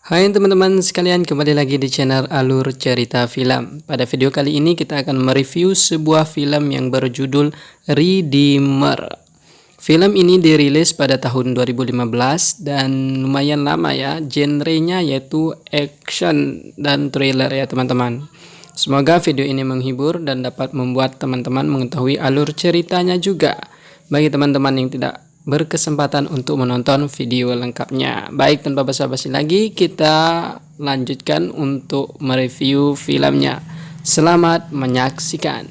Hai teman-teman sekalian, kembali lagi di channel Alur Cerita Film. Pada video kali ini kita akan mereview sebuah film yang berjudul Redeemer. Film ini dirilis pada tahun 2015 dan lumayan lama ya. Genrenya yaitu action dan thriller ya teman-teman. Semoga video ini menghibur dan dapat membuat teman-teman mengetahui alur ceritanya juga. Bagi teman-teman yang tidak berkesempatan untuk menonton video lengkapnya. Baik, tanpa basa-basi lagi, kita lanjutkan untuk mereview filmnya. Selamat menyaksikan.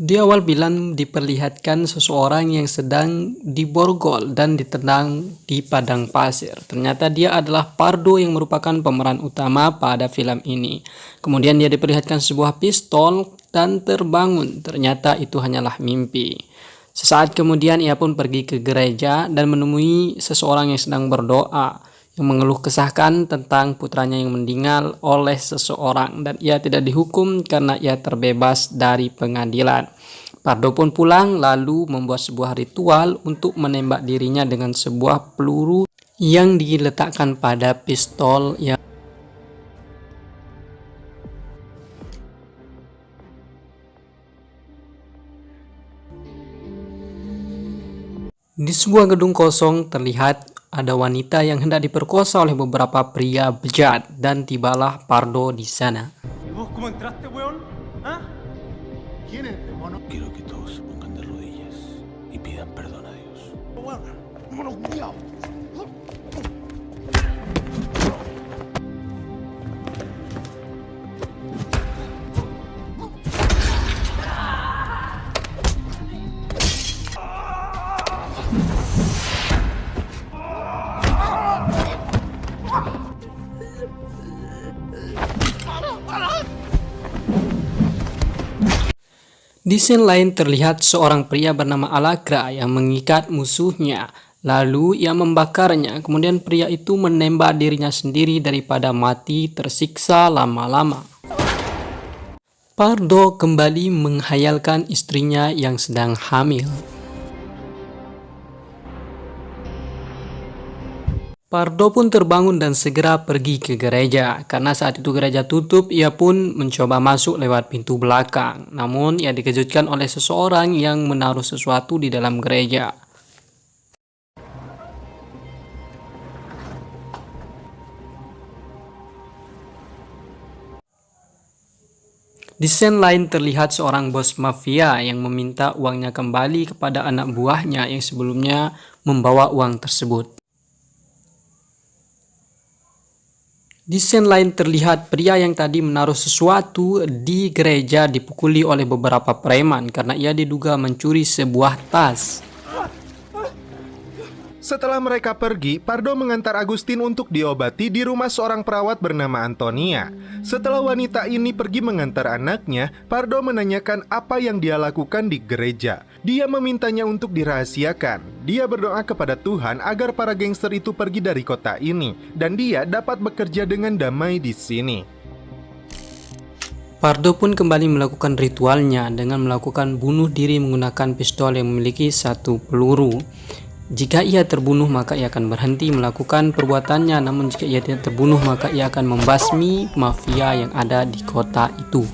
Di awal film diperlihatkan seseorang yang sedang diborgol dan ditendang di padang pasir. Ternyata dia adalah Pardo yang merupakan pemeran utama pada film ini. Kemudian dia diperlihatkan sebuah pistol dan terbangun. Ternyata itu hanyalah mimpi. Sesaat kemudian ia pun pergi ke gereja dan menemui seseorang yang sedang berdoa, yang mengeluh kesahkan tentang putranya yang meninggal oleh seseorang, dan ia tidak dihukum karena ia terbebas dari pengadilan. Pardo pun pulang lalu membuat sebuah ritual untuk menembak dirinya dengan sebuah peluru yang diletakkan pada pistol yang di sebuah gedung kosong terlihat ada wanita yang hendak diperkosa oleh beberapa pria bejat, dan tibalah Pardo di sana. Quiero que todos se pongan de rodillas y pidan perdón a Dios. Di scene lain terlihat seorang pria bernama Alagra yang mengikat musuhnya. Lalu ia membakarnya. Kemudian pria itu menembak dirinya sendiri daripada mati tersiksa lama-lama. Pardo kembali menghayalkan istrinya yang sedang hamil. Pardo pun terbangun dan segera pergi ke gereja. Karena saat itu gereja tutup, ia pun mencoba masuk lewat pintu belakang. Namun ia dikejutkan oleh seseorang yang menaruh sesuatu di dalam gereja. Di scene lain terlihat seorang bos mafia yang meminta uangnya kembali kepada anak buahnya yang sebelumnya membawa uang tersebut. Di scene lain terlihat pria yang tadi menaruh sesuatu di gereja dipukuli oleh beberapa preman karena ia diduga mencuri sebuah tas. Setelah mereka pergi, Pardo mengantar Agustin untuk diobati di rumah seorang perawat bernama Antonia. Setelah wanita ini pergi mengantar anaknya, Pardo menanyakan apa yang dia lakukan di gereja. Dia memintanya untuk dirahasiakan. Dia berdoa kepada Tuhan agar para gangster itu pergi dari kota ini, dan dia dapat bekerja dengan damai di sini. Pardo pun kembali melakukan ritualnya dengan melakukan bunuh diri menggunakan pistol yang memiliki satu peluru. Jika ia terbunuh maka ia akan berhenti melakukan perbuatannya, namun jika ia tidak terbunuh maka ia akan membasmi mafia yang ada di kota itu.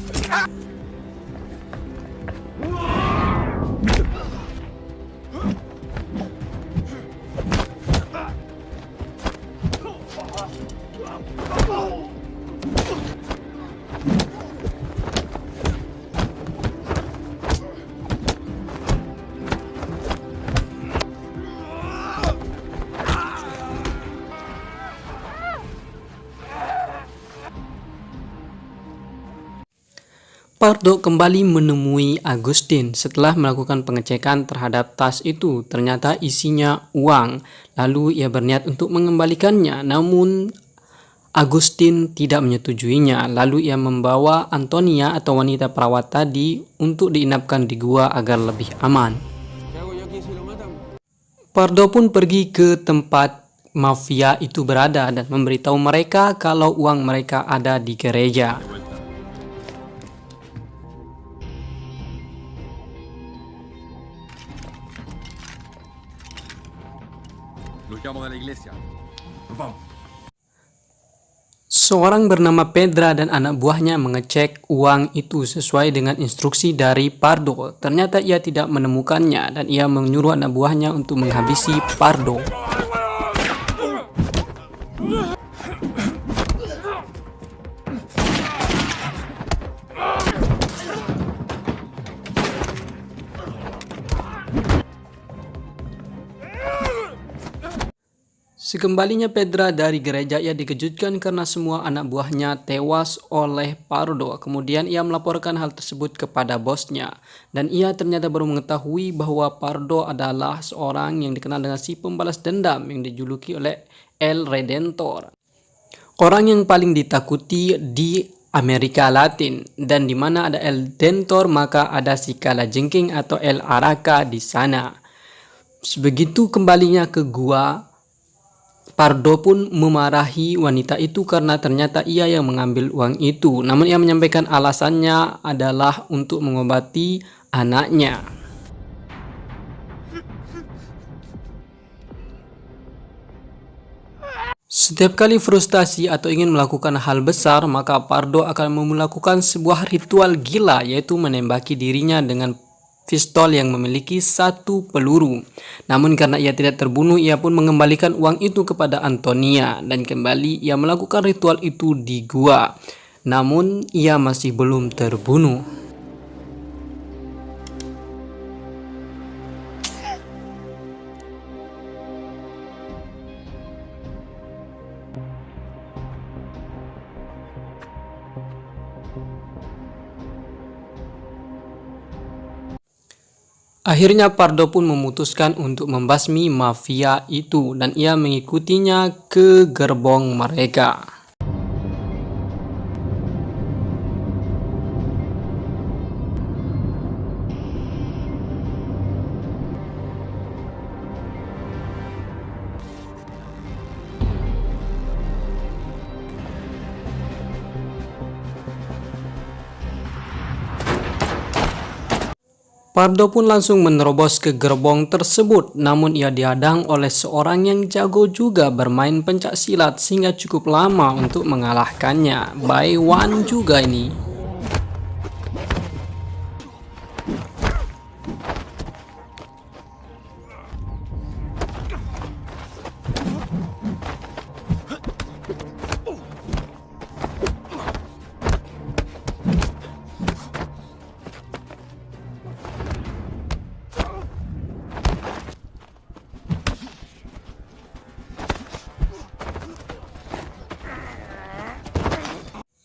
Pardo kembali menemui Agustin setelah melakukan pengecekan terhadap tas itu. Ternyata isinya uang. Lalu ia berniat untuk mengembalikannya, namun Agustin tidak menyetujuinya. Lalu ia membawa Antonia atau wanita perawat tadi untuk diinapkan di gua agar lebih aman. Pardo pun pergi ke tempat mafia itu berada dan memberitahu mereka kalau uang mereka ada di gereja. Los llamo de la iglesia. Nos vamos. Seorang bernama Pedra dan anak buahnya mengecek uang itu sesuai dengan instruksi dari Pardo. Ternyata ia tidak menemukannya dan ia menyuruh anak buahnya untuk menghabisi Pardo. Sekembalinya Pedra dari gereja, ia dikejutkan karena semua anak buahnya tewas oleh Pardo. Kemudian ia melaporkan hal tersebut kepada bosnya. Dan ia ternyata baru mengetahui bahwa Pardo adalah seorang yang dikenal dengan si pembalas dendam yang dijuluki oleh El Redentor. Orang yang paling ditakuti di Amerika Latin. Dan di mana ada El Redentor maka ada si Kalajengking atau El Araka di sana. Begitu kembalinya ke gua, Pardo pun memarahi wanita itu karena ternyata ia yang mengambil uang itu. Namun ia menyampaikan alasannya adalah untuk mengobati anaknya. Setiap kali frustasi atau ingin melakukan hal besar, maka Pardo akan melakukan sebuah ritual gila, yaitu menembaki dirinya dengan pistol yang memiliki 1 peluru. Namun karena ia tidak terbunuh, ia pun mengembalikan uang itu kepada Antonia dan kembali ia melakukan ritual itu di gua. Namun ia masih belum terbunuh. Akhirnya Pardo pun memutuskan untuk membasmi mafia itu dan ia mengikutinya ke gerbong mereka. Pardo pun langsung menerobos ke gerbong tersebut, namun ia dihadang oleh seorang yang jago juga bermain pencak silat sehingga cukup lama untuk mengalahkannya. By one juga ini.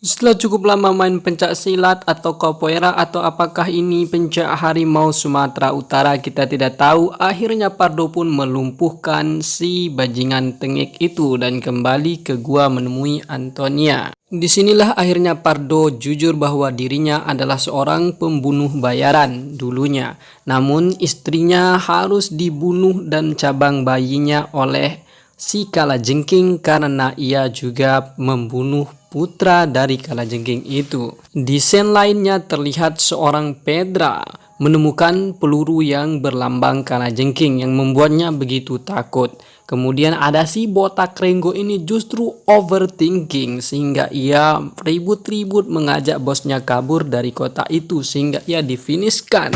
Setelah cukup lama main pencak silat atau capoeira atau apakah ini pencak harimau Sumatera Utara, kita tidak tahu. Akhirnya Pardo pun melumpuhkan si bajingan tengik itu dan kembali ke gua menemui Antonia. Disinilah akhirnya Pardo jujur bahwa dirinya adalah seorang pembunuh bayaran dulunya. Namun istrinya harus dibunuh dan cabang bayinya oleh si Kalajengking karena ia juga membunuh putra dari Kalajengking itu. Di scene lainnya terlihat seorang Pedra menemukan peluru yang berlambang Kalajengking yang membuatnya begitu takut. Kemudian ada si botak Renggo ini justru overthinking sehingga ia ribut-ribut mengajak bosnya kabur dari kota itu sehingga ia difinishkan.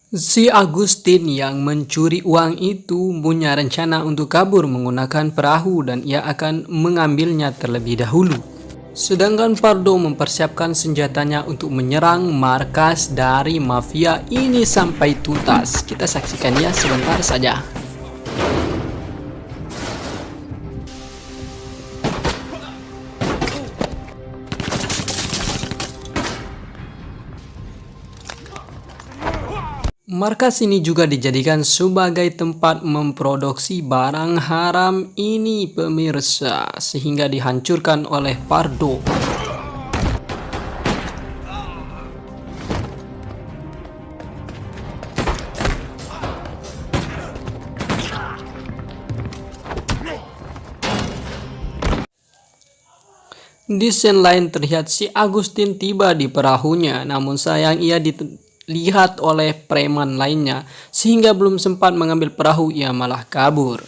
Si Agustin yang mencuri uang itu punya rencana untuk kabur menggunakan perahu dan ia akan mengambilnya terlebih dahulu. Sedangkan Pardo mempersiapkan senjatanya untuk menyerang markas dari mafia ini sampai tuntas. Kita saksikan ya sebentar saja. Markas ini juga dijadikan sebagai tempat memproduksi barang haram ini pemirsa, sehingga dihancurkan oleh Pardo. Di scene lain terlihat si Agustin tiba di perahunya, namun sayang ia dilihat oleh preman lainnya, sehingga belum sempat mengambil perahu ia malah kabur.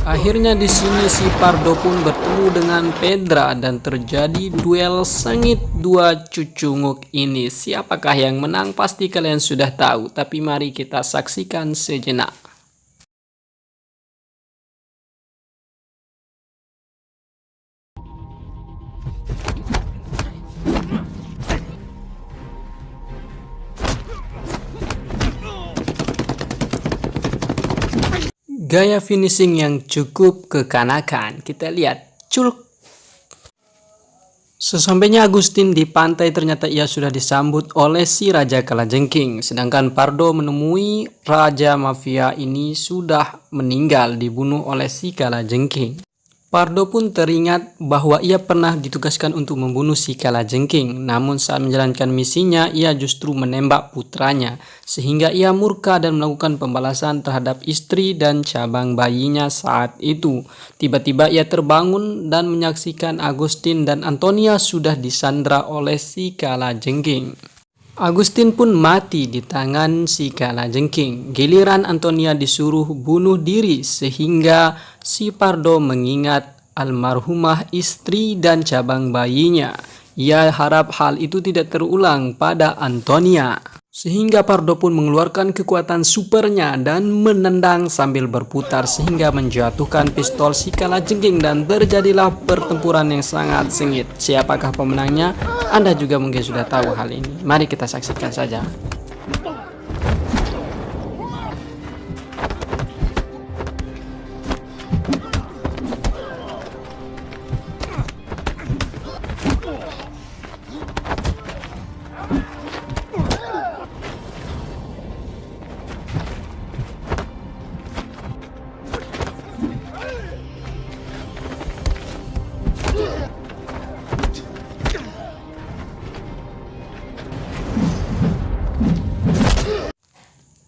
Akhirnya di sini si Pardo pun bertemu dengan Pedra dan terjadi duel sengit dua cucunguk ini. Siapakah yang menang? Pasti kalian sudah tahu, tapi mari kita saksikan sejenak. Gaya finishing yang cukup kekanakan. Kita lihat, culuk. Sesampainya Agustin di pantai, ternyata ia sudah disambut oleh si Raja Kalajengking. Sedangkan Pardo menemui Raja Mafia ini sudah meninggal, dibunuh oleh si Kalajengking. Pardo pun teringat bahwa ia pernah ditugaskan untuk membunuh si Kalajengking. Namun saat menjalankan misinya, ia justru menembak putranya. Sehingga ia murka dan melakukan pembalasan terhadap istri dan cabang bayinya saat itu. Tiba-tiba ia terbangun dan menyaksikan Agustin dan Antonia sudah disandra oleh si Kalajengking. Agustin pun mati di tangan si Kalajengking. Giliran Antonia disuruh bunuh diri sehingga si Pardo mengingat almarhumah istri dan cabang bayinya. Ia harap hal itu tidak terulang pada Antonia. Sehingga Pardo pun mengeluarkan kekuatan supernya dan menendang sambil berputar sehingga menjatuhkan pistol si Kalajengking dan terjadilah pertempuran yang sangat sengit. Siapakah pemenangnya? Anda juga mungkin sudah tahu hal ini. Mari kita saksikan saja.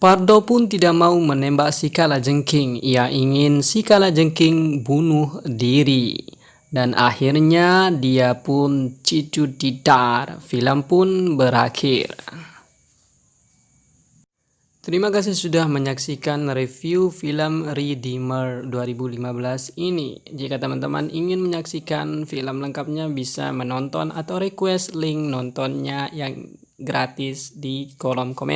Pardo pun tidak mau menembak si Kalajengking. Ia ingin si Kalajengking bunuh diri. Dan akhirnya dia pun cicu didar. Film pun berakhir. Terima kasih sudah menyaksikan review film Redeemer 2015 ini. Jika teman-teman ingin menyaksikan film lengkapnya bisa menonton atau request link nontonnya yang gratis di kolom komentar.